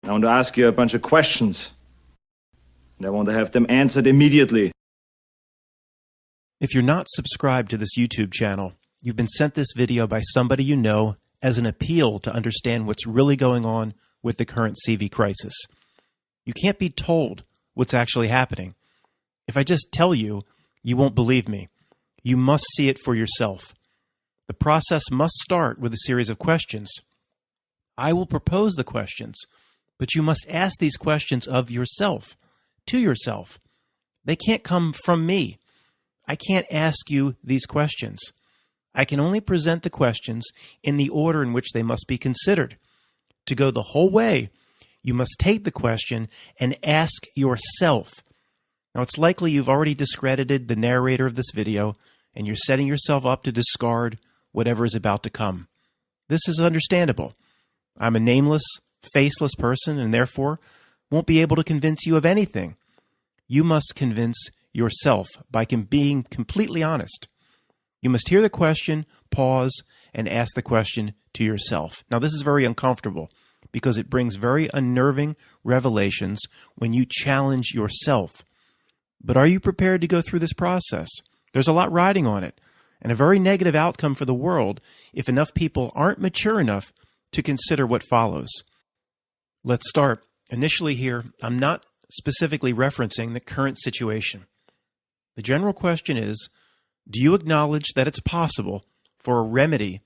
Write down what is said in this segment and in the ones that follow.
I want to ask you a bunch of questions, and I want to have them answered immediately. If you're not subscribed to this YouTube channel, you've been sent this video by somebody you know as an appeal to understand what's really going on with the current CV crisis. You can't be told what's actually happening. If I just tell you, you won't believe me. You must see it for yourself. The process must start with a series of questions. I will propose the questions, but you must ask these questions of yourself, to yourself. They can't come from me. I can't ask you these questions. I can only present the questions in the order in which they must be considered. To go the whole way, you must take the question and ask yourself. Now, it's likely you've already discredited the narrator of this video, and you're setting yourself up to discard whatever is about to come. This is understandable. I'm a nameless, faceless person, and therefore won't be able to convince you of anything. You must convince yourself by being completely honest. You must hear the question, pause, and ask the question to yourself. Now, this is very uncomfortable because it brings very unnerving revelations when you challenge yourself. But are you prepared to go through this process? There's a lot riding on it, and a very negative outcome for the world if enough people aren't mature enough to consider what follows. Let's start. Initially here, I'm not specifically referencing the current situation. The general question is, do you acknowledge that it's possible for a remedy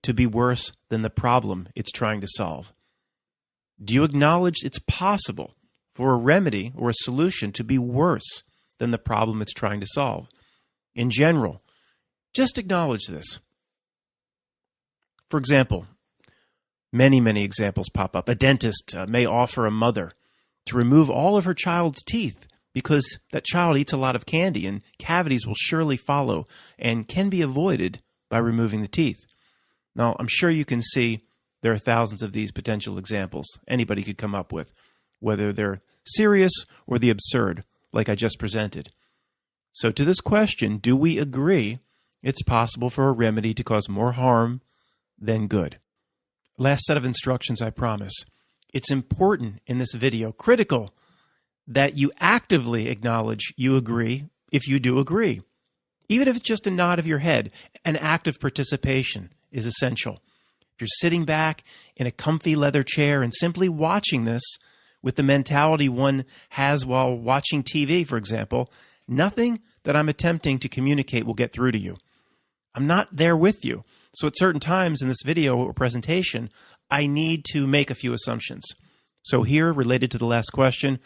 to be worse than the problem it's trying to solve? Do you acknowledge it's possible for a remedy or a solution to be worse than the problem it's trying to solve? In general, just acknowledge this. For example, many examples pop up. A dentist may offer a mother to remove all of her child's teeth because that child eats a lot of candy and cavities will surely follow and can be avoided by removing the teeth. Now, I'm sure you can see there are thousands of these potential examples anybody could come up with, whether they're serious or the absurd, like I just presented. So to this question, do we agree it's possible for a remedy to cause more harm than good? Last set of instructions, I promise. It's important in this video, critical, that you actively acknowledge you agree if you do agree. Even if it's just a nod of your head, an active participation is essential. If you're sitting back in a comfy leather chair and simply watching this with the mentality one has while watching TV, for example, nothing that I'm attempting to communicate will get through to you. I'm not there with you. So at certain times in this video or presentation, I need to make a few assumptions. So here, related to the last question,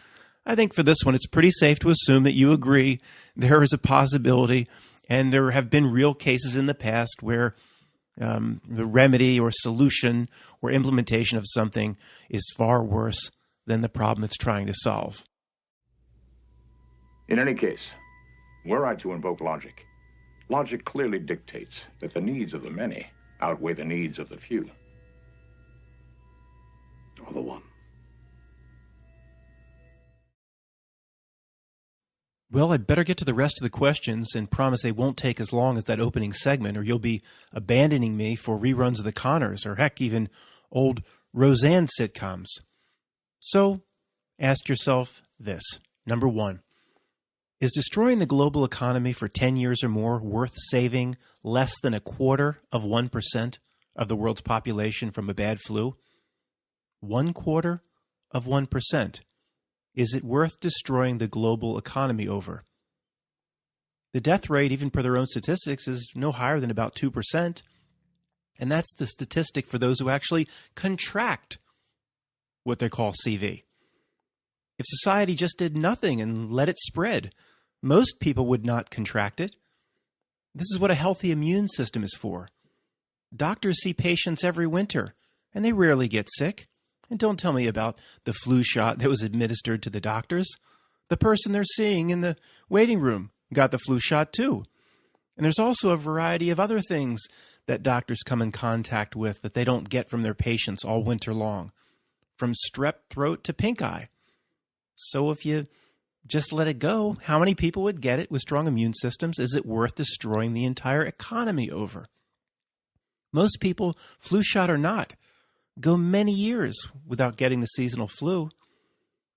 I think for this one, it's pretty safe to assume that you agree there is a possibility, and there have been real cases in the past where the remedy or solution or implementation of something is far worse than the problem it's trying to solve. In any case, were I to invoke logic, logic clearly dictates that the needs of the many outweigh the needs of the few. Or the one. Well, I'd better get to the rest of the questions and promise they won't take as long as that opening segment, or you'll be abandoning me for reruns of the Connors, or heck, even old Roseanne sitcoms. So, ask yourself this. Number one, is destroying the global economy for 10 years or more worth saving less than 1/4% of the world's population from a bad flu? 1/4%. Is it worth destroying the global economy over? The death rate, even per their own statistics, is no higher than about 2%. And that's the statistic for those who actually contract what they call CV. If society just did nothing and let it spread, most people would not contract it. This is what a healthy immune system is for. Doctors see patients every winter, and they rarely get sick. And don't tell me about the flu shot that was administered to the doctors. The person they're seeing in the waiting room got the flu shot too. And there's also a variety of other things that doctors come in contact with that they don't get from their patients all winter long, from strep throat to pink eye. So if you just let it go. How many people would get it with strong immune systems? Is it worth destroying the entire economy over? Most people, flu shot or not, go many years without getting the seasonal flu.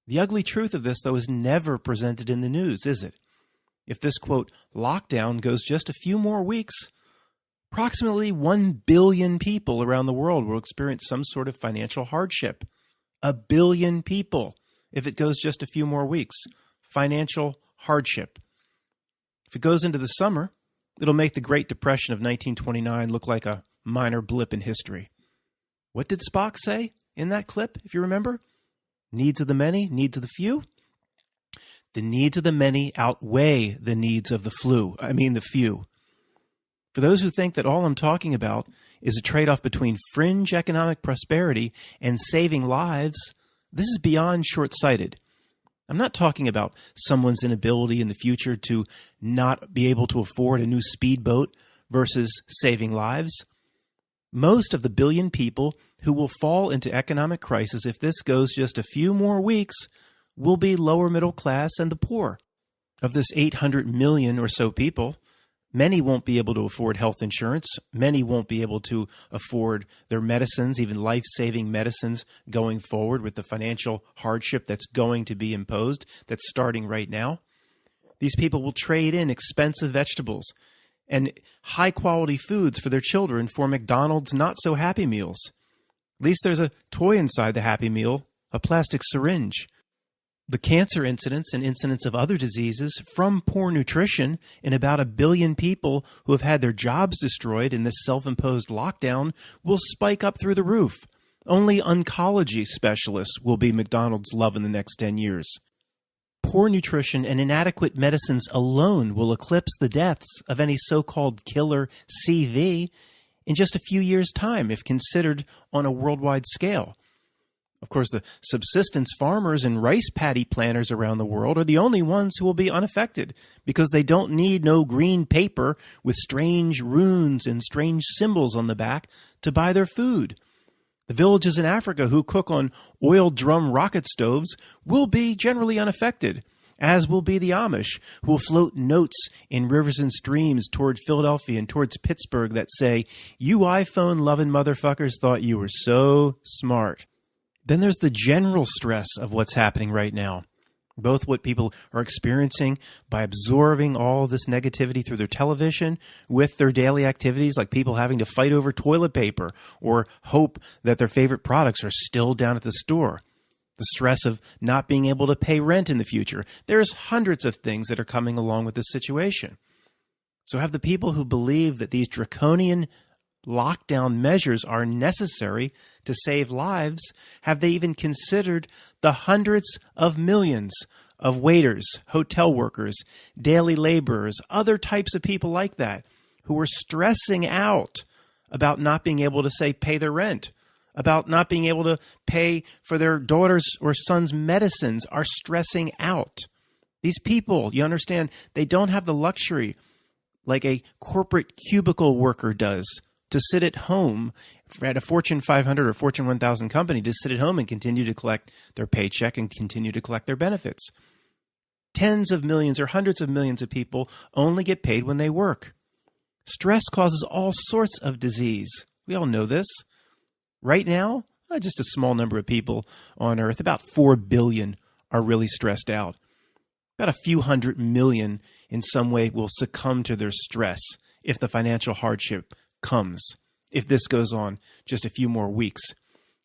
The ugly truth of this, though, is never presented in the news, is it? If this, quote, lockdown goes just a few more weeks, approximately 1 billion people around the world will experience some sort of financial hardship. 1 billion people, if it goes just a few more weeks. Financial hardship. If it goes into the summer, it'll make the Great Depression of 1929 look like a minor blip in history. What did Spock say in that clip, if you remember? Needs of the many, needs of the few? The needs of the many outweigh the needs of the few. For those who think that all I'm talking about is a trade-off between fringe economic prosperity and saving lives, this is beyond short-sighted. I'm not talking about someone's inability in the future to not be able to afford a new speedboat versus saving lives. Most of the billion people who will fall into economic crisis if this goes just a few more weeks will be lower middle class and the poor. Of this 800 million or so people, many won't be able to afford health insurance. Many won't be able to afford their medicines, even life-saving medicines going forward with the financial hardship that's going to be imposed, that's starting right now. These people will trade in expensive vegetables and high-quality foods for their children for McDonald's not-so-Happy Meals. At least there's a toy inside the Happy Meal, a plastic syringe. The cancer incidence and incidence of other diseases from poor nutrition in about 1 billion people who have had their jobs destroyed in this self-imposed lockdown will spike up through the roof. Only oncology specialists will be McDonald's love in the next 10 years. Poor nutrition and inadequate medicines alone will eclipse the deaths of any so-called killer CV in just a few years' time if considered on a worldwide scale. Of course, the subsistence farmers and rice paddy planters around the world are the only ones who will be unaffected because they don't need no green paper with strange runes and strange symbols on the back to buy their food. The villages in Africa who cook on oil drum rocket stoves will be generally unaffected, as will be the Amish, who will float notes in rivers and streams toward Philadelphia and towards Pittsburgh that say, "You iPhone-loving motherfuckers thought you were so smart." Then there's the general stress of what's happening right now, both what people are experiencing by absorbing all this negativity through their television with their daily activities, like people having to fight over toilet paper or hope that their favorite products are still down at the store. The stress of not being able to pay rent in the future. There's hundreds of things that are coming along with this situation. So have the people who believe that these draconian lockdown measures are necessary to save lives, have they even considered the hundreds of millions of waiters, hotel workers, daily laborers, other types of people like that who are stressing out about not being able to, say, pay their rent, about not being able to pay for their daughter's or son's medicines, are stressing out. These people, you understand, they don't have the luxury like a corporate cubicle worker does to sit at home at a Fortune 500 or Fortune 1000 company, to sit at home and continue to collect their paycheck and continue to collect their benefits. Tens of millions or hundreds of millions of people only get paid when they work. Stress causes all sorts of disease. We all know this. Right now, just a small number of people on Earth, about 4 billion, are really stressed out. About a few hundred million in some way will succumb to their stress if the financial hardship comes. If this goes on just a few more weeks,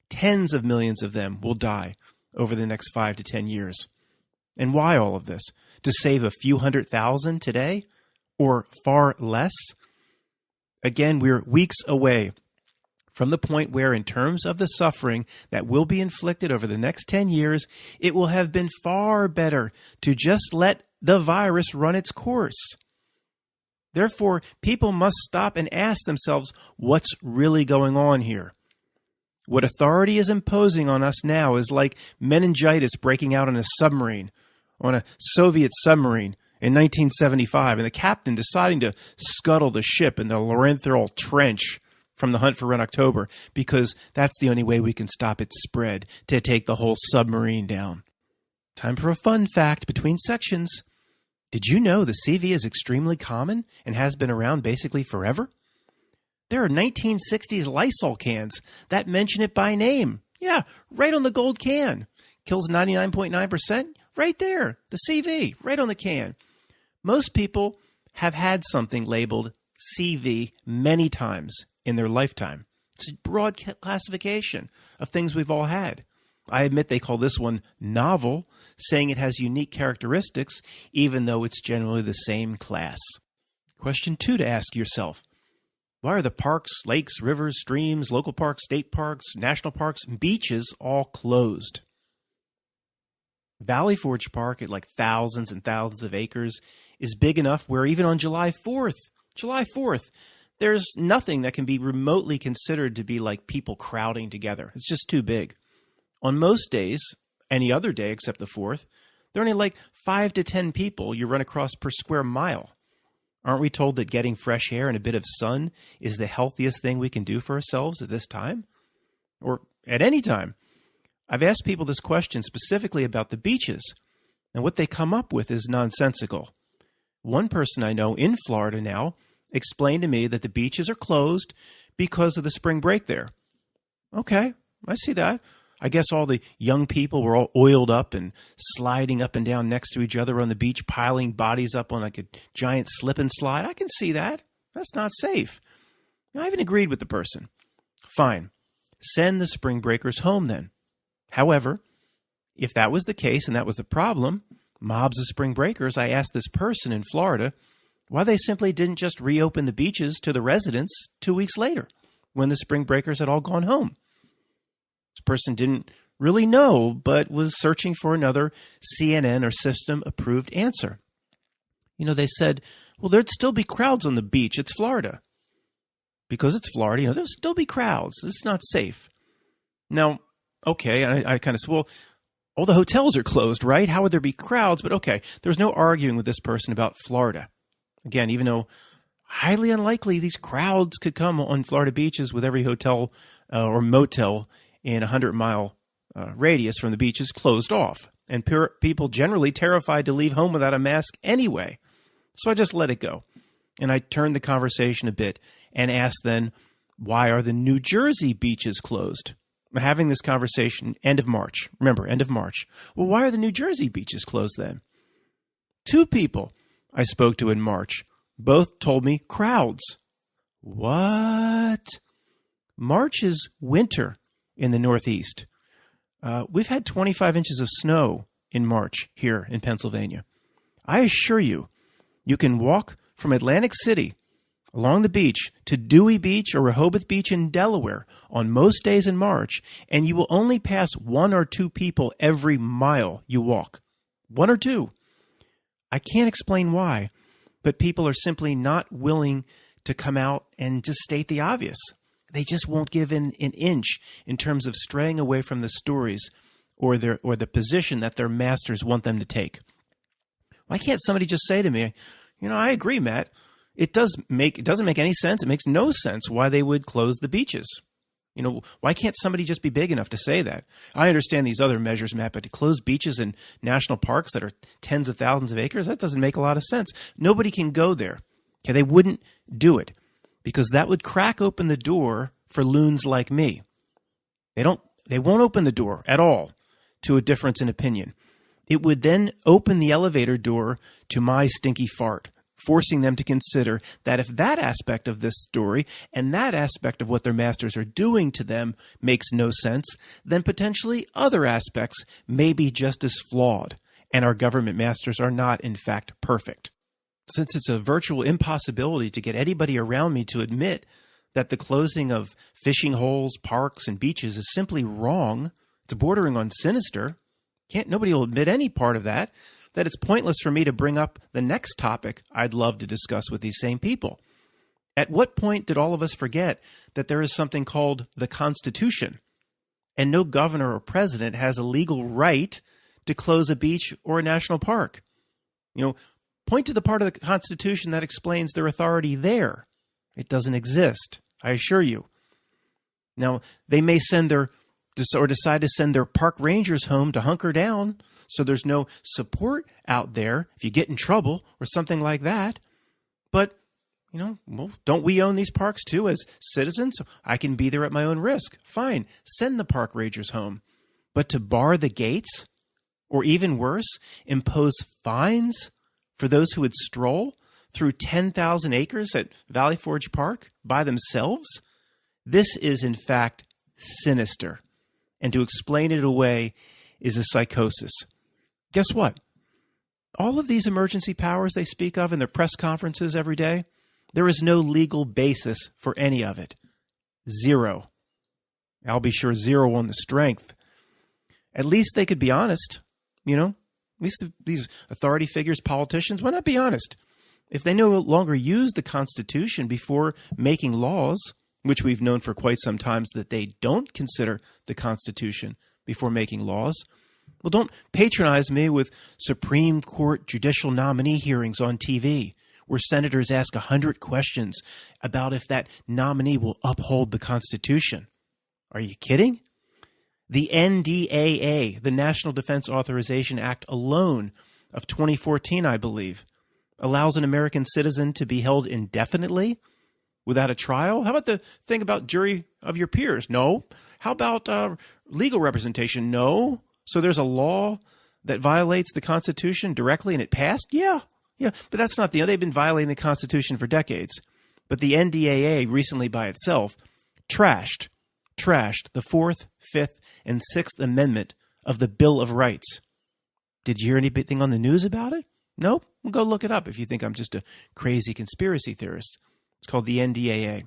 tens of millions of them will die over the next 5 to 10 years. And why all of this? To save a few 100,000 today? Or far less? Again, we're weeks away from the point where, in terms of the suffering that will be inflicted over the next 10 years, it will have been far better to just let the virus run its course. Therefore, people must stop and ask themselves, what's really going on here? What authority is imposing on us now is like meningitis breaking out on a submarine, on a Soviet submarine in 1975, and the captain deciding to scuttle the ship in the Lorenthrol Trench from the Hunt for Red October, because that's the only way we can stop its spread, to take the whole submarine down. Time for a fun fact between sections. Did you know the CV is extremely common and has been around basically forever? There are 1960s Lysol cans that mention it by name. Yeah, right on the gold can. Kills 99.9%. Right there. The CV, right on the can. Most people have had something labeled CV many times in their lifetime. It's a broad classification of things we've all had. I admit they call this one novel, saying it has unique characteristics, even though it's generally the same class. Question 2 to ask yourself. Why are the parks, lakes, rivers, streams, local parks, state parks, national parks, and beaches all closed? Valley Forge Park, at like thousands and thousands of acres, is big enough where even on July 4th, there's nothing that can be remotely considered to be like people crowding together. It's just too big. On most days, any other day except the 4th, there are only like 5 to 10 people you run across per square mile. Aren't we told that getting fresh air and a bit of sun is the healthiest thing we can do for ourselves at this time? Or at any time? I've asked people this question specifically about the beaches, and what they come up with is nonsensical. One person I know in Florida now explained to me that the beaches are closed because of the spring break there. Okay, I see that. I guess all the young people were all oiled up and sliding up and down next to each other on the beach, piling bodies up on like a giant slip and slide. I can see that. That's not safe. I even agreed with the person. Fine. Send the spring breakers home then. However, if that was the case and that was the problem, mobs of spring breakers, I asked this person in Florida why they simply didn't just reopen the beaches to the residents 2 weeks later when the spring breakers had all gone home. This person didn't really know, but was searching for another CNN or system-approved answer. They said, well, there'd still be crowds on the beach. It's Florida. Because it's Florida, there'll still be crowds. It's not safe. Now, okay, I kind of said, well, all the hotels are closed, right? How would there be crowds? But okay, there was no arguing with this person about Florida. Again, even though highly unlikely these crowds could come on Florida beaches with every hotel or motel in a 100-mile radius from the beaches closed off. And people generally terrified to leave home without a mask anyway. So I just let it go. And I turned the conversation a bit and asked then, why are the New Jersey beaches closed? I'm having this conversation end of March. Remember, end of March. Well, why are the New Jersey beaches closed then? 2 people I spoke to in March both told me crowds. What? March is winter in the Northeast. We've had 25 inches of snow in March here in Pennsylvania. I assure you, you can walk from Atlantic City along the beach to Dewey Beach or Rehoboth Beach in Delaware on most days in March, and you will only pass 1 or 2 people every mile you walk. 1 or 2. I can't explain why, but people are simply not willing to come out and just state the obvious. They just won't give an inch in terms of straying away from the stories or the position that their masters want them to take. Why can't somebody just say to me, I agree, Matt. It doesn't make any sense. It makes no sense why they would close the beaches. Why can't somebody just be big enough to say that? I understand these other measures, Matt, but to close beaches and national parks that are tens of thousands of acres, that doesn't make a lot of sense. Nobody can go there. Okay, they wouldn't do it because that would crack open the door for loons like me. They won't open the door at all to a difference in opinion. It would then open the elevator door to my stinky fart, forcing them to consider that if that aspect of this story and that aspect of what their masters are doing to them makes no sense, then potentially other aspects may be just as flawed, and our government masters are not, in fact, perfect. Since it's a virtual impossibility to get anybody around me to admit that the closing of fishing holes, parks, and beaches is simply wrong, it's bordering on sinister, nobody will admit any part of that it's pointless for me to bring up the next topic I'd love to discuss with these same people. At what point did all of us forget that there is something called the Constitution, and no governor or president has a legal right to close a beach or a national park? Point to the part of the Constitution that explains their authority there. It doesn't exist, I assure you. Now, they may decide to send their park rangers home to hunker down so there's no support out there if you get in trouble or something like that. But, well, don't we own these parks too as citizens? I can be there at my own risk. Fine, send the park rangers home. But to bar the gates, or even worse, impose fines for those who would stroll through 10,000 acres at Valley Forge Park by themselves, this is in fact sinister. And to explain it away is a psychosis. Guess what? All of these emergency powers they speak of in their press conferences every day, there is no legal basis for any of it. Zero. I'll be sure zero on the strength. At least they could be honest. At least these authority figures, politicians, why not be honest? If they no longer use the Constitution before making laws, which we've known for quite some time that they don't consider the Constitution before making laws, well, don't patronize me with Supreme Court judicial nominee hearings on TV, where senators ask 100 questions about if that nominee will uphold the Constitution. Are you kidding? The NDAA, the National Defense Authorization Act alone of 2014, I believe, allows an American citizen to be held indefinitely without a trial. How about the thing about jury of your peers? No. How about legal representation? No. So there's a law that violates the Constitution directly and it passed? Yeah. But that's not they've been violating the Constitution for decades. But the NDAA recently by itself trashed the 4th, 5th, and 6th Amendment of the Bill of Rights. Did you hear anything on the news about it? Nope. Well, go look it up if you think I'm just a crazy conspiracy theorist. It's called the NDAA.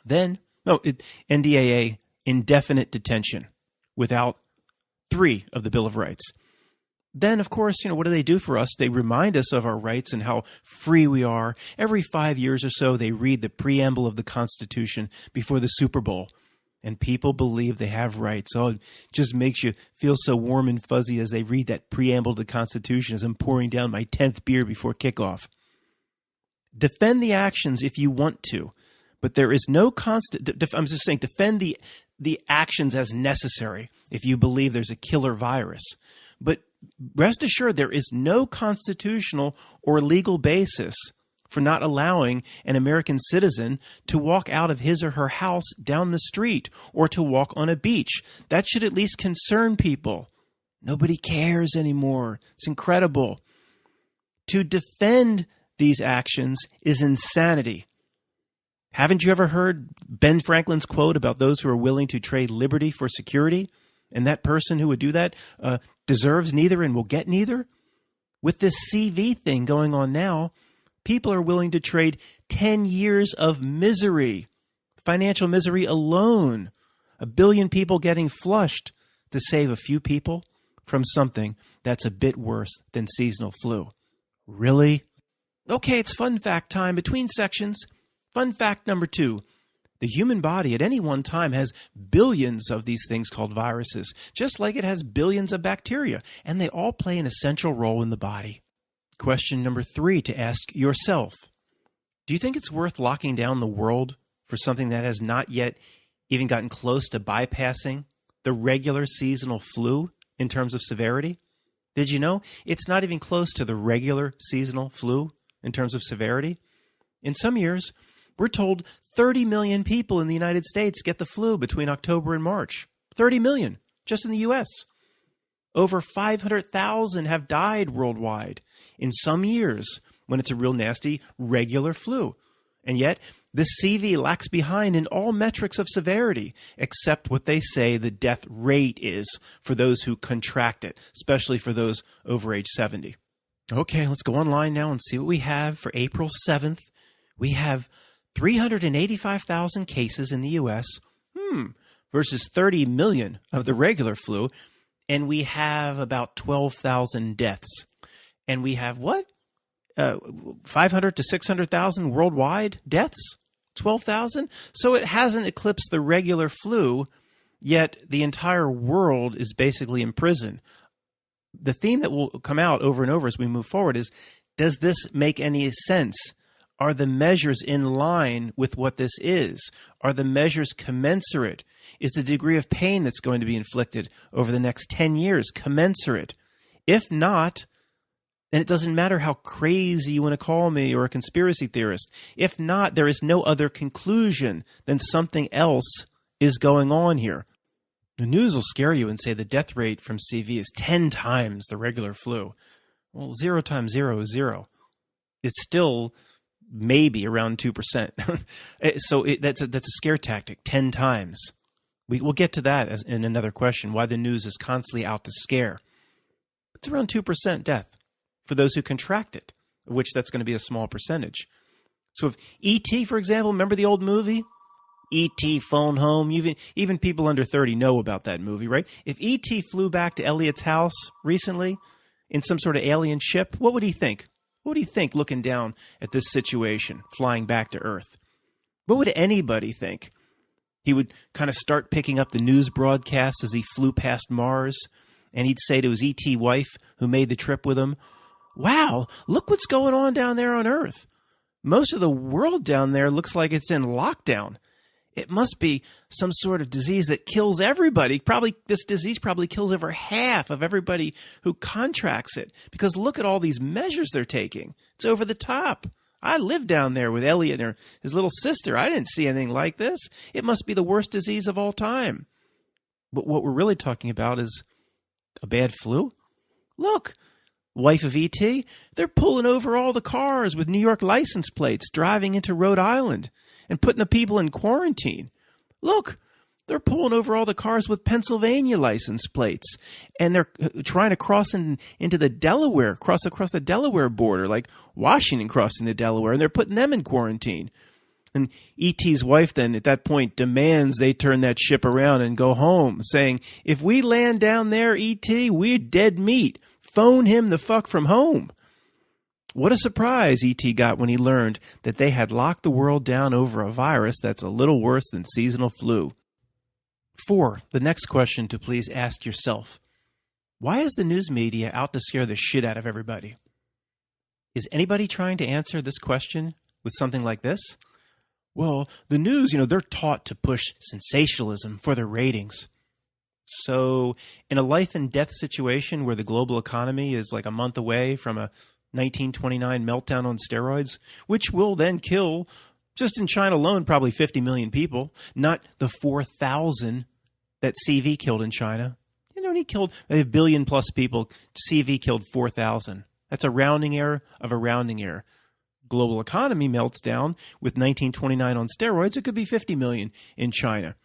NDAA, indefinite detention, without 3 of the Bill of Rights. Then, of course, what do they do for us? They remind us of our rights and how free we are. Every 5 years or so, they read the preamble of the Constitution before the Super Bowl. And people believe they have rights. Oh, it just makes you feel so warm and fuzzy as they read that preamble to the Constitution as I'm pouring down my 10th beer before kickoff. Defend the actions if you want to, but there is no I'm just saying defend the actions as necessary if you believe there's a killer virus. But rest assured, there is no constitutional or legal basis for not allowing an American citizen to walk out of his or her house down the street or to walk on a beach. That should at least concern people. Nobody cares anymore. It's incredible. To defend these actions is insanity. Haven't you ever heard Ben Franklin's quote about those who are willing to trade liberty for security? And that person who would do that deserves neither and will get neither? With this CV thing going on now, people are willing to trade 10 years of misery, financial misery alone, 1 billion people getting flushed to save a few people from something that's a bit worse than seasonal flu. Really? Okay, it's fun fact time between sections. Fun fact number 2. The human body at any one time has billions of these things called viruses, just like it has billions of bacteria, and they all play an essential role in the body. Question number 3 to ask yourself. Do you think it's worth locking down the world for something that has not yet even gotten close to bypassing the regular seasonal flu in terms of severity? Did you know it's not even close to the regular seasonal flu in terms of severity? In some years, we're told 30 million people in the United States get the flu between October and March. 30 million, just in the U.S. Over 500,000 have died worldwide in some years when it's a real nasty regular flu. And yet, the CV lags behind in all metrics of severity, except what they say the death rate is for those who contract it, especially for those over age 70. Okay, let's go online now and see what we have for April 7th. We have 385,000 cases in the U.S. Versus 30 million of the regular flu. And we have about 12,000 deaths. And we have what? 500 to 600,000 worldwide deaths? 12,000? So it hasn't eclipsed the regular flu, yet the entire world is basically in prison. The theme that will come out over and over as we move forward is, does this make any sense? Are the measures in line with what this is? Are the measures commensurate? Is the degree of pain that's going to be inflicted over the next 10 years commensurate? If not, then it doesn't matter how crazy you want to call me or a conspiracy theorist. If not, there is no other conclusion than something else is going on here. The news will scare you and say the death rate from CV is 10 times the regular flu. Well, 0 times 0 is 0. It's still maybe around 2%. So that's a scare tactic, 10 times. We'll get to that in another question, why the news is constantly out to scare. It's around 2% death for those who contract it, which that's going to be a small percentage. So if E.T., for example, remember the old movie? E.T. Phone Home. Even people under 30 know about that movie, right? If E.T. flew back to Elliot's house recently in some sort of alien ship, what would he think? What would he think looking down at this situation, flying back to Earth? What would anybody think? He would kind of start picking up the news broadcasts as he flew past Mars, and he'd say to his E.T. wife, who made the trip with him, "Wow, look what's going on down there on Earth. Most of the world down there looks like it's in lockdown. It must be some sort of disease that kills everybody. Probably this disease probably kills over half of everybody who contracts it, because look at all these measures they're taking. It's over the top. I lived down there with Elliot and his little sister. I didn't see anything like this. It must be the worst disease of all time." But what we're really talking about is a bad flu. Look, wife of E.T., they're pulling over all the cars with New York license plates, driving into Rhode Island and putting the people in quarantine. Look, they're pulling over all the cars with Pennsylvania license plates, and they're trying to cross into the Delaware, cross across the Delaware border, like Washington crossing the Delaware, and they're putting them in quarantine. And E.T.'s wife then, at that point, demands they turn that ship around and go home, saying, "If we land down there, E.T., we're dead meat. Phone him the fuck from home." What a surprise E.T. got when he learned that they had locked the world down over a virus that's a little worse than seasonal flu. 4. The next question to please ask yourself. Why is the news media out to scare the shit out of everybody? Is anybody trying to answer this question with something like this? Well, the news, they're taught to push sensationalism for their ratings. So in a life and death situation where the global economy is like a month away from a 1929 meltdown on steroids, which will then kill, just in China alone, probably 50 million people, not the 4,000 that CV killed in China. He killed a billion plus people. CV killed 4,000. That's a rounding error of a rounding error. Global economy melts down with 1929 on steroids. It could be 50 million in China.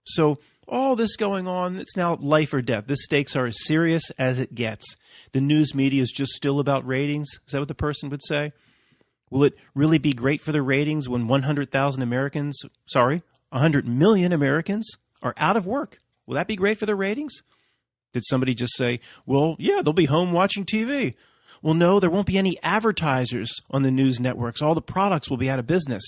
So all this going on, it's now life or death. The stakes are as serious as it gets. The news media is just still about ratings. Is that what the person would say? Will it really be great for the ratings when 100 million Americans are out of work? Will that be great for the ratings? Did somebody just say, well, yeah, they'll be home watching TV? Well, no, there won't be any advertisers on the news networks. All the products will be out of business.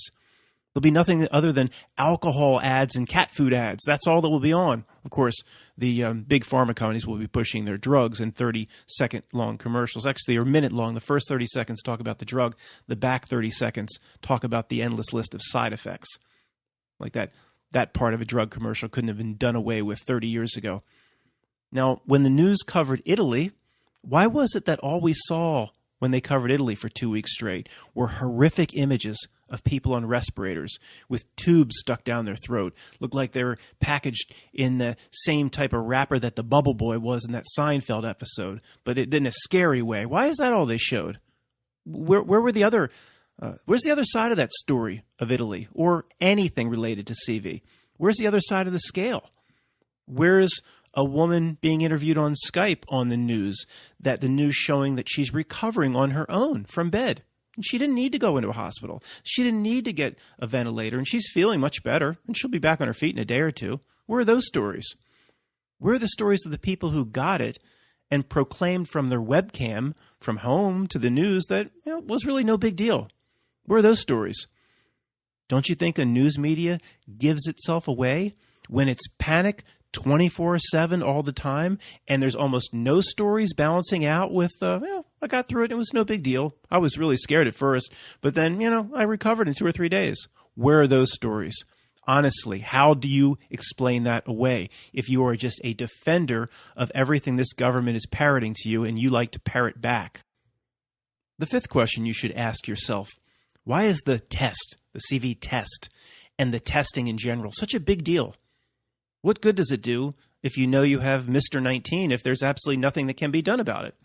There'll be nothing other than alcohol ads and cat food ads. That's all that will be on. Of course, the big pharma companies will be pushing their drugs in 30-second long commercials. Actually, they're minute long. The first 30 seconds talk about the drug. The back 30 seconds talk about the endless list of side effects. Like that part of a drug commercial couldn't have been done away with 30 years ago. Now, when the news covered Italy, why was it that all we saw when they covered Italy for 2 weeks straight were horrific images of people on respirators with tubes stuck down their throat? Looked like they were packaged in the same type of wrapper that the Bubble Boy was in that Seinfeld episode, but it in a scary way. Why is that all they showed? Where were the other? Where's the other side of that story of Italy or anything related to CV? Where's the other side of the scale? Where's a woman being interviewed on Skype on the news, that the news showing that she's recovering on her own from bed? And she didn't need to go into a hospital. She didn't need to get a ventilator, and she's feeling much better, and she'll be back on her feet in a day or two. Where are those stories? Where are the stories of the people who got it and proclaimed from their webcam from home to the news that was really no big deal? Where are those stories? Don't you think a news media gives itself away when it's panic 24/7 all the time, and there's almost no stories balancing out with, I got through it. It was no big deal. I was really scared at first, but then, I recovered in 2 or 3 days. Where are those stories? Honestly, how do you explain that away if you are just a defender of everything this government is parroting to you and you like to parrot back? The fifth question you should ask yourself, why is the test, the CV test, and the testing in general such a big deal? What good does it do if you know you have Mr. 19 if there's absolutely nothing that can be done about it?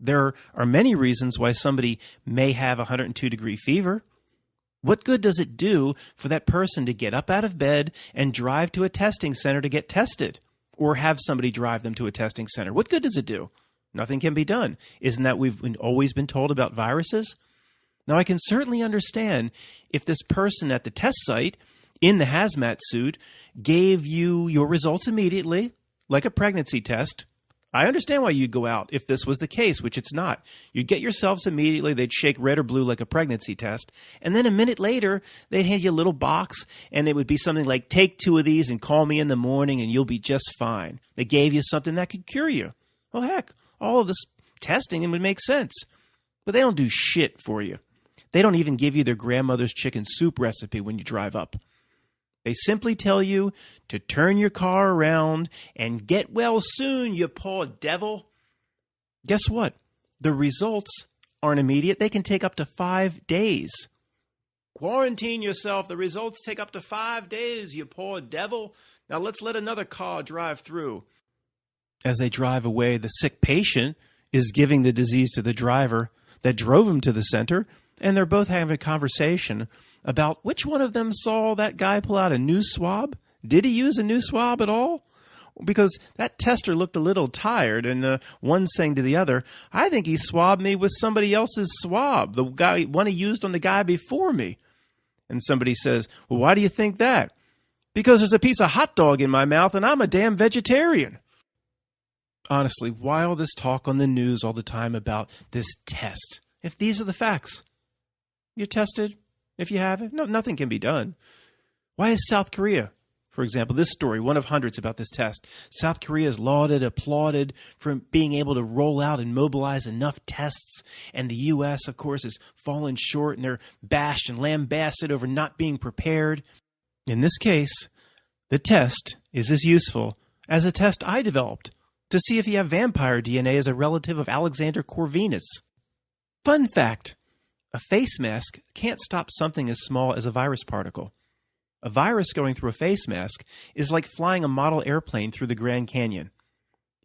There are many reasons why somebody may have 102-degree fever. What good does it do for that person to get up out of bed and drive to a testing center to get tested, or have somebody drive them to a testing center? What good does it do? Nothing can be done. Isn't that we've always been told about viruses? Now, I can certainly understand if this person at the test site in the hazmat suit gave you your results immediately, like a pregnancy test. I understand why you'd go out if this was the case, which it's not. You'd get yourselves immediately, they'd shake red or blue like a pregnancy test, and then a minute later, they'd hand you a little box, and it would be something like, take 2 of these and call me in the morning and you'll be just fine. They gave you something that could cure you. Well, heck, all of this testing, it would make sense. But they don't do shit for you. They don't even give you their grandmother's chicken soup recipe when you drive up. They simply tell you to turn your car around and get well soon, you poor devil. Guess what? The results aren't immediate. They can take up to 5 days. Quarantine yourself. The results take up to 5 days, you poor devil. Now let's let another car drive through. As they drive away, the sick patient is giving the disease to the driver that drove him to the center, and they're both having a conversation about which one of them saw that guy pull out a new swab. Did he use a new swab at all? Because that tester looked a little tired, and one saying to the other, I think he swabbed me with somebody else's swab, the one he used on the guy before me. And somebody says, well, why do you think that? Because there's a piece of hot dog in my mouth, and I'm a damn vegetarian. Honestly, why all this talk on the news all the time about this test? If these are the facts, you're tested. If you have it, no, nothing can be done. Why is South Korea, for example, this story, one of hundreds about this test, South Korea is lauded, applauded for being able to roll out and mobilize enough tests, and the U.S., of course, has fallen short, and they're bashed and lambasted over not being prepared. In this case, the test is as useful as a test I developed to see if you have vampire DNA as a relative of Alexander Corvinus. Fun fact. A face mask can't stop something as small as a virus particle. A virus going through a face mask is like flying a model airplane through the Grand Canyon.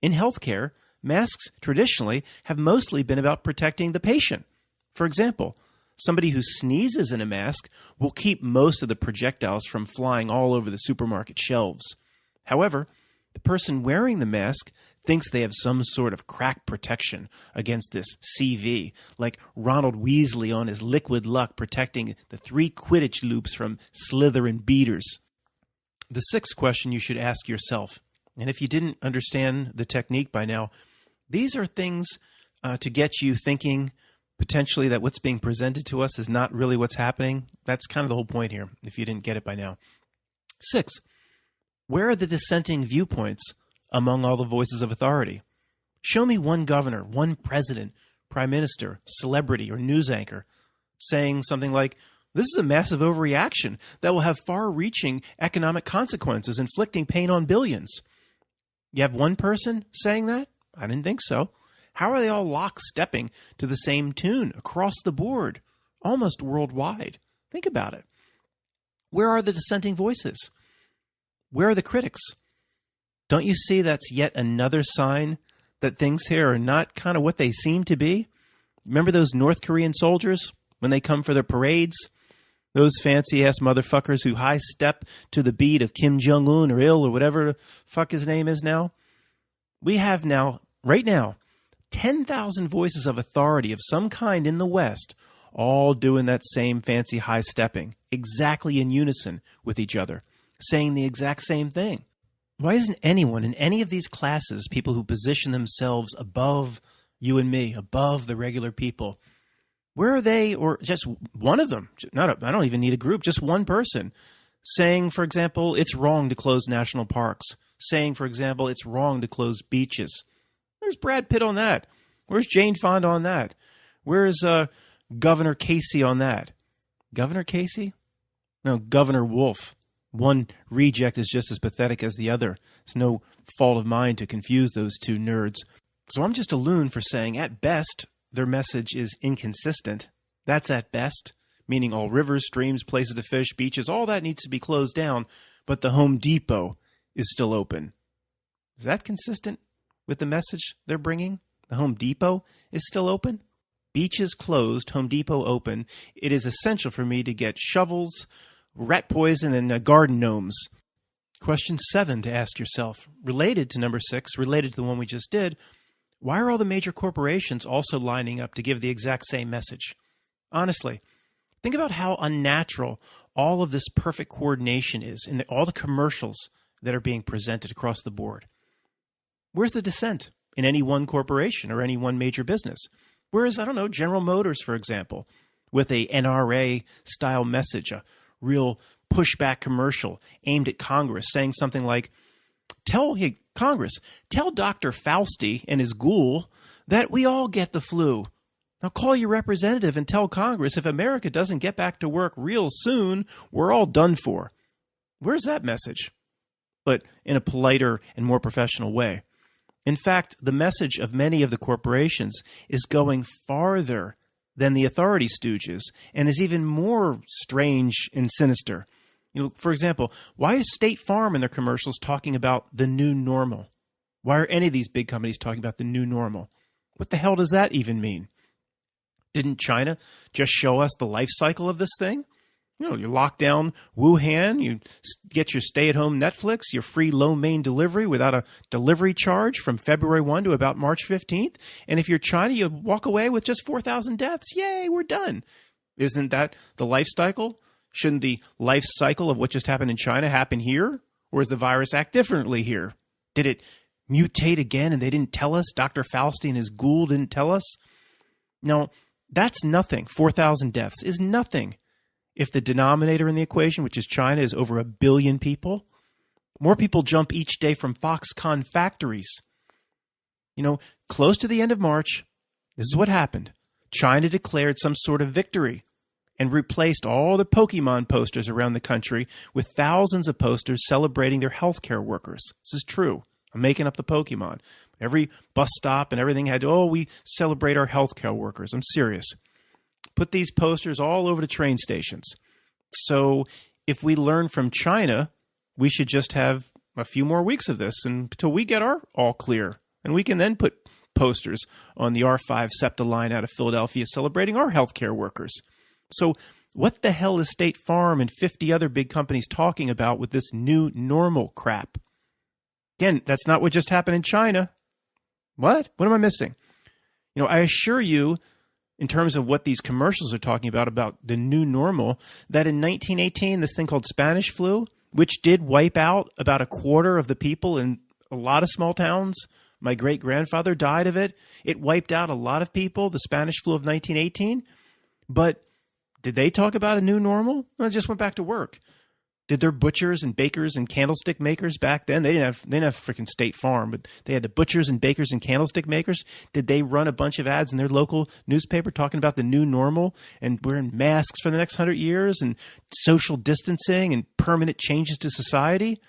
In healthcare, masks traditionally have mostly been about protecting the patient. For example, somebody who sneezes in a mask will keep most of the projectiles from flying all over the supermarket shelves. However, the person wearing the mask thinks they have some sort of crack protection against this CV, like Ronald Weasley on his liquid luck protecting the 3 Quidditch loops from Slytherin beaters. The sixth question you should ask yourself, and if you didn't understand the technique by now, these are things to get you thinking potentially that what's being presented to us is not really what's happening. That's kind of the whole point here, if you didn't get it by now. 6, where are the dissenting viewpoints among all the voices of authority? Show me one governor, one president, prime minister, celebrity, or news anchor saying something like, this is a massive overreaction that will have far-reaching economic consequences, inflicting pain on billions. You have one person saying that? I didn't think so. How are they all lockstepping to the same tune across the board, almost worldwide? Think about it. Where are the dissenting voices? Where are the critics? Don't you see that's yet another sign that things here are not kind of what they seem to be? Remember those North Korean soldiers when they come for their parades? Those fancy-ass motherfuckers who high-step to the beat of Kim Jong-un or Il or whatever the fuck his name is now? We have now, right now, 10,000 voices of authority of some kind in the West, all doing that same fancy high-stepping, exactly in unison with each other, saying the exact same thing. Why isn't anyone in any of these classes, people who position themselves above you and me, above the regular people, where are they, or just one of them, I don't even need a group, just one person, saying, for example, it's wrong to close national parks, saying, for example, it's wrong to close beaches? Where's Brad Pitt on that? Where's Jane Fonda on that? Where's Governor Casey on that? Governor Casey? No, Governor Wolf. One reject is just as pathetic as the other. It's no fault of mine to confuse those two nerds. So I'm just a loon for saying, at best, their message is inconsistent. That's at best, meaning all rivers, streams, places to fish, beaches, all that needs to be closed down, but the Home Depot is still open. Is that consistent with the message they're bringing? The Home Depot is still open? Beaches closed, Home Depot open. It is essential for me to get shovels, rat poison, and garden gnomes. Question 7 to ask yourself, related to number 6, related to the one we just did, why are all the major corporations also lining up to give the exact same message? Honestly, think about how unnatural all of this perfect coordination is in all the commercials that are being presented across the board. Where's the dissent in any one corporation or any one major business? Whereas, I don't know, General Motors, for example, with a NRA-style message, a real pushback commercial aimed at Congress, saying something like, tell Dr. Fauci and his ghoul that we all get the flu. Now call your representative and tell Congress if America doesn't get back to work real soon, we're all done for. Where's that message? But in a politer and more professional way. In fact, the message of many of the corporations is going farther than the authority stooges and is even more strange and sinister. For example, why is State Farm in their commercials talking about the new normal? Why are any of these big companies talking about the new normal? What the hell does that even mean? Didn't China just show us the life cycle of this thing? You lock down Wuhan, you get your stay-at-home Netflix, your free lo-mein delivery without a delivery charge from February 1 to about March 15th. And if you're China, you walk away with just 4,000 deaths. Yay, we're done. Isn't that the life cycle? Shouldn't the life cycle of what just happened in China happen here? Or does the virus act differently here? Did it mutate again and they didn't tell us? Dr. Fauci and his ghoul didn't tell us? No, that's nothing. 4,000 deaths is nothing. If the denominator in the equation, which is China, is over 1 billion people, more people jump each day from Foxconn factories. Close to the end of March, this is what happened. China declared some sort of victory and replaced all the Pokemon posters around the country with thousands of posters celebrating their healthcare workers. This is true. I'm making up the Pokemon. Every bus stop and everything had, we celebrate our healthcare workers. I'm serious. Put these posters all over the train stations. So if we learn from China, we should just have a few more weeks of this until we get our all clear. And we can then put posters on the R5 SEPTA line out of Philadelphia celebrating our healthcare workers. So what the hell is State Farm and 50 other big companies talking about with this new normal crap? Again, that's not what just happened in China. What? What am I missing? I assure you, in terms of what these commercials are talking about the new normal, that in 1918, this thing called Spanish flu, which did wipe out about a quarter of the people in a lot of small towns. My great-grandfather died of it. It wiped out a lot of people, the Spanish flu of 1918. But did they talk about a new normal? Well, it just went back to work. Did their butchers and bakers and candlestick makers back then, they didn't have freaking State Farm, but they had the butchers and bakers and candlestick makers. Did they run a bunch of ads in their local newspaper talking about the new normal and wearing masks for the next 100 years and social distancing and permanent changes to society?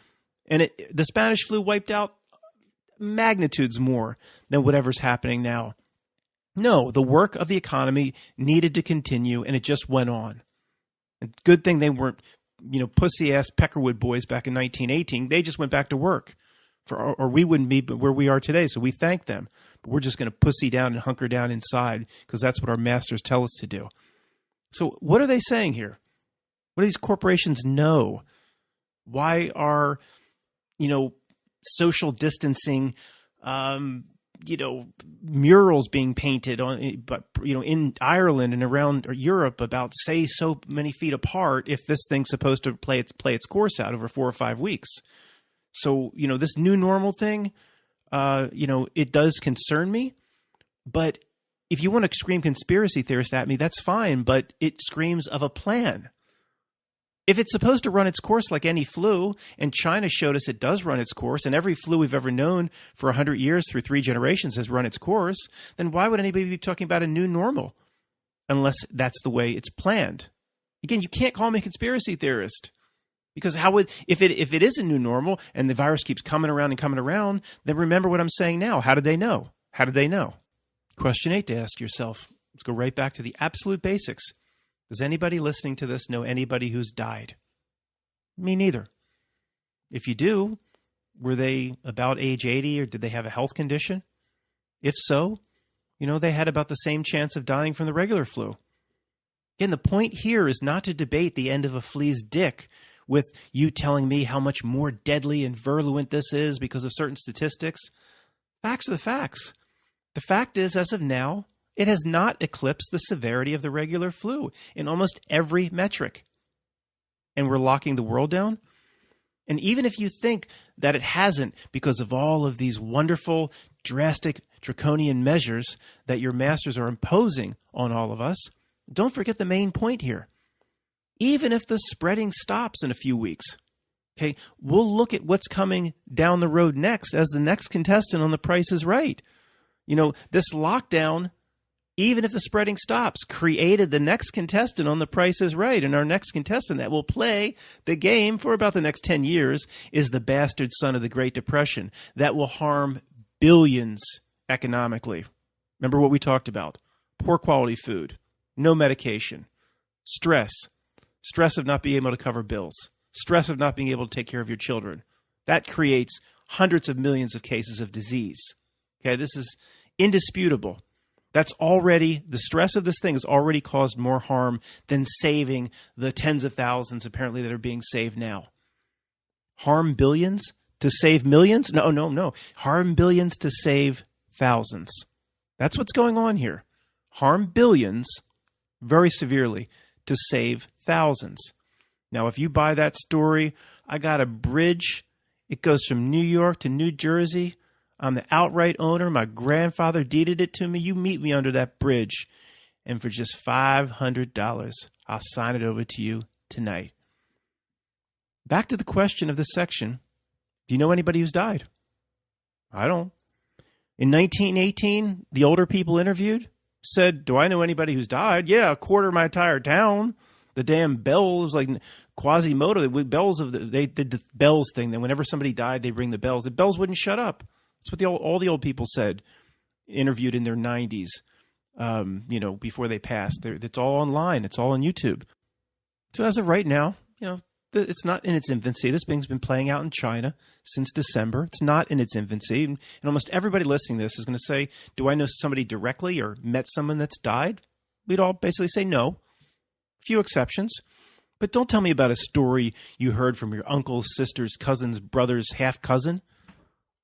And the Spanish flu wiped out magnitudes more than whatever's happening now. No, the work of the economy needed to continue, and it just went on. And good thing they weren't pussy-ass Peckerwood boys back in 1918. They just went back to work, or we wouldn't be where we are today, so we thank them. But we're just going to pussy down and hunker down inside because that's what our masters tell us to do. So what are they saying here? What do these corporations know? Why are, social distancing, murals being painted in Ireland and around Europe about say so many feet apart if this thing's supposed to play its course out over 4 or 5 weeks. So, this new normal thing, it does concern me, but if you want to scream conspiracy theorist at me, that's fine, but it screams of a plan. If it's supposed to run its course like any flu, and China showed us it does run its course, and every flu we've ever known for 100 years through 3 generations has run its course, then why would anybody be talking about a new normal? Unless that's the way it's planned. Again, you can't call me a conspiracy theorist. Because how would, if it is a new normal and the virus keeps coming around, then remember what I'm saying now. How did they know? How did they know? Question 8 to ask yourself. Let's go right back to the absolute basics. Does anybody listening to this know anybody who's died? Me neither. If you do, were they about age 80 or did they have a health condition? If so, they had about the same chance of dying from the regular flu. Again, the point here is not to debate the end of a flea's dick with you telling me how much more deadly and virulent this is because of certain statistics. Facts are the facts. The fact is, as of now, it has not eclipsed the severity of the regular flu in almost every metric. And we're locking the world down? And even if you think that it hasn't because of all of these wonderful, drastic, draconian measures that your masters are imposing on all of us, don't forget the main point here. Even if the spreading stops in a few weeks, okay, we'll look at what's coming down the road next as the next contestant on The Price is Right. This lockdown, even if the spreading stops, created the next contestant on The Price is Right. And our next contestant that will play the game for about the next 10 years is the bastard son of the Great Depression that will harm billions economically. Remember what we talked about. Poor quality food, no medication, stress of not being able to cover bills, stress of not being able to take care of your children. That creates hundreds of millions of cases of disease. Okay, this is indisputable. That's already, the stress of this thing has already caused more harm than saving the tens of thousands apparently that are being saved now. Harm billions to save millions? No. Harm billions to save thousands. That's what's going on here. Harm billions very severely to save thousands. Now, if you buy that story, I got a bridge. It goes from New York to New Jersey. I'm the outright owner. My grandfather deeded it to me. You meet me under that bridge. And for just $500, I'll sign it over to you tonight. Back to the question of this section. Do you know anybody who's died? I don't. In 1918, the older people interviewed said, do I know anybody who's died? Yeah, a quarter of my entire town. The damn bells, like Quasimodo, the bells they did the bells thing. Then whenever somebody died, they ring the bells. The bells wouldn't shut up. That's what all the old people said, interviewed in their 90s, before they passed. It's all online. It's all on YouTube. So as of right now, it's not in its infancy. This thing's been playing out in China since December. It's not in its infancy. And almost everybody listening to this is going to say, do I know somebody directly or met someone that's died? We'd all basically say no. Few exceptions. But don't tell me about a story you heard from your uncle's, sister's, cousin's, brother's half-cousin.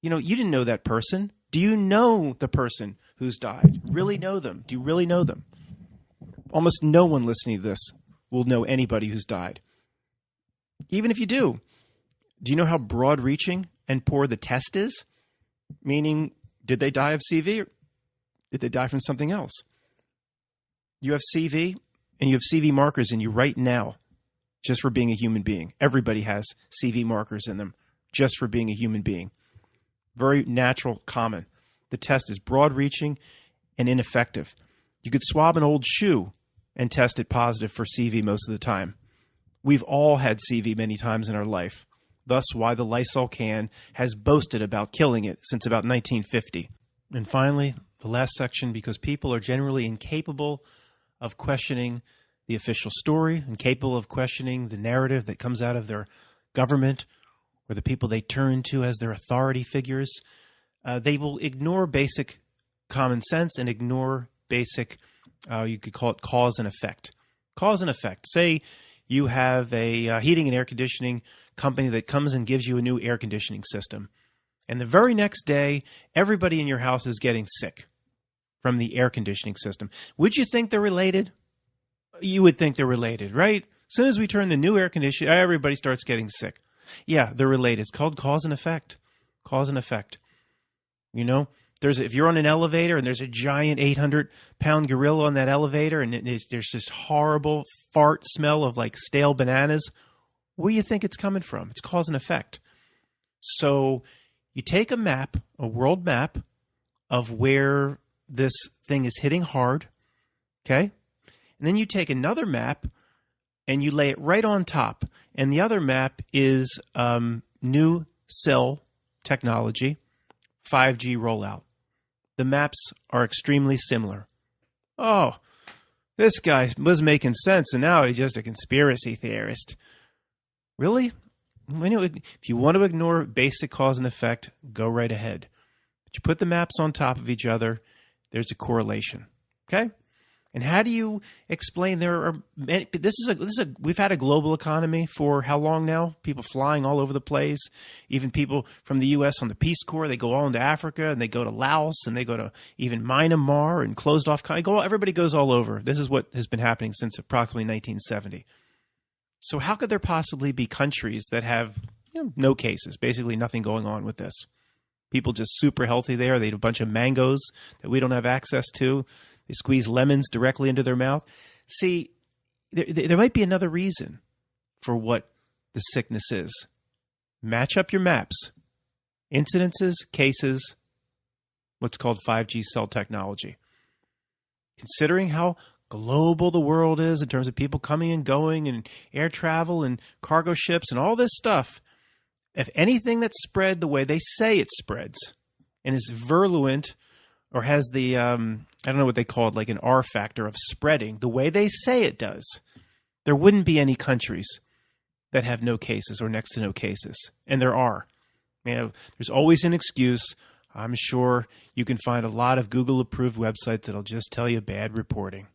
You didn't know that person. Do you know the person who's died? Really know them? Do you really know them? Almost no one listening to this will know anybody who's died. Even if you do you know how broad-reaching and poor the test is? Meaning, did they die of CV or did they die from something else? You have CV and you have CV markers in you right now just for being a human being. Everybody has CV markers in them just for being a human being. Very natural, common. The test is broad-reaching and ineffective. You could swab an old shoe and test it positive for CV most of the time. We've all had CV many times in our life. Thus, why the Lysol can has boasted about killing it since about 1950. And finally, the last section, because people are generally incapable of questioning the official story, incapable of questioning the narrative that comes out of their government or the people they turn to as their authority figures. They will ignore basic common sense and ignore basic, you could call it cause and effect. Cause and effect. Say you have a heating and air conditioning company that comes and gives you a new air conditioning system. And the very next day, everybody in your house is getting sick from the air conditioning system. Would you think they're related? You would think they're related, right? As soon as we turn the new air conditioner, everybody starts getting sick. Yeah, they're related. It's called cause and effect. Cause and effect. If you're on an elevator and there's a giant 800-pound gorilla on that elevator and there's this horrible fart smell of like stale bananas, where do you think it's coming from? It's cause and effect. So you take a map, a world map of where this thing is hitting hard, okay? And then you take another map and you lay it right on top. And the other map is new cell technology, 5G rollout. The maps are extremely similar. Oh, this guy was making sense, and now he's just a conspiracy theorist. Really? If you want to ignore basic cause and effect, go right ahead. But you put the maps on top of each other, there's a correlation. Okay? And how do you explain there are many, we've had a global economy for how long now? People flying all over the place, even people from the U.S. on the Peace Corps, they go all into Africa, and they go to Laos, and they go to even Myanmar and closed off. Everybody goes all over. This is what has been happening since approximately 1970. So how could there possibly be countries that have no cases, basically nothing going on with this? People just super healthy there. They eat a bunch of mangoes that we don't have access to. They squeeze lemons directly into their mouth. See, there might be another reason for what the sickness is. Match up your maps. Incidences, cases, what's called 5G cell technology. Considering how global the world is in terms of people coming and going and air travel and cargo ships and all this stuff, if anything that's spread the way they say it spreads and is virulent or has the, I don't know what they call it, like an R factor of spreading, the way they say it does, there wouldn't be any countries that have no cases or next to no cases. And there are. There's always an excuse. I'm sure you can find a lot of Google-approved websites that'll just tell you bad reporting.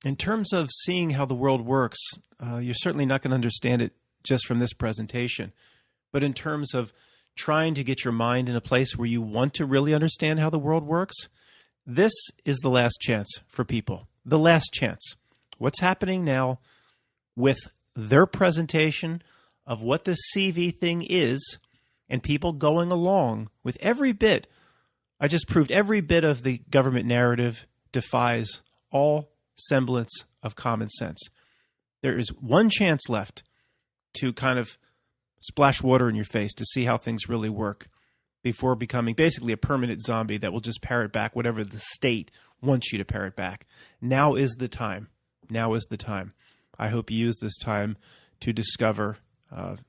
In terms of seeing how the world works, you're certainly not going to understand it just from this presentation. But in terms of trying to get your mind in a place where you want to really understand how the world works, this is the last chance for people. The last chance. What's happening now with their presentation of what this CV thing is and people going along with every bit. I just proved every bit of the government narrative defies all semblance of common sense. There is one chance left to kind of splash water in your face to see how things really work before becoming basically a permanent zombie that will just parrot back whatever the state wants you to parrot back. Now is the time. Now is the time. I hope you use this time to discover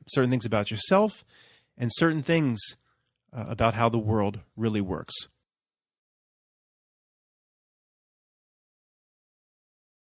certain things about yourself and certain things about how the world really works.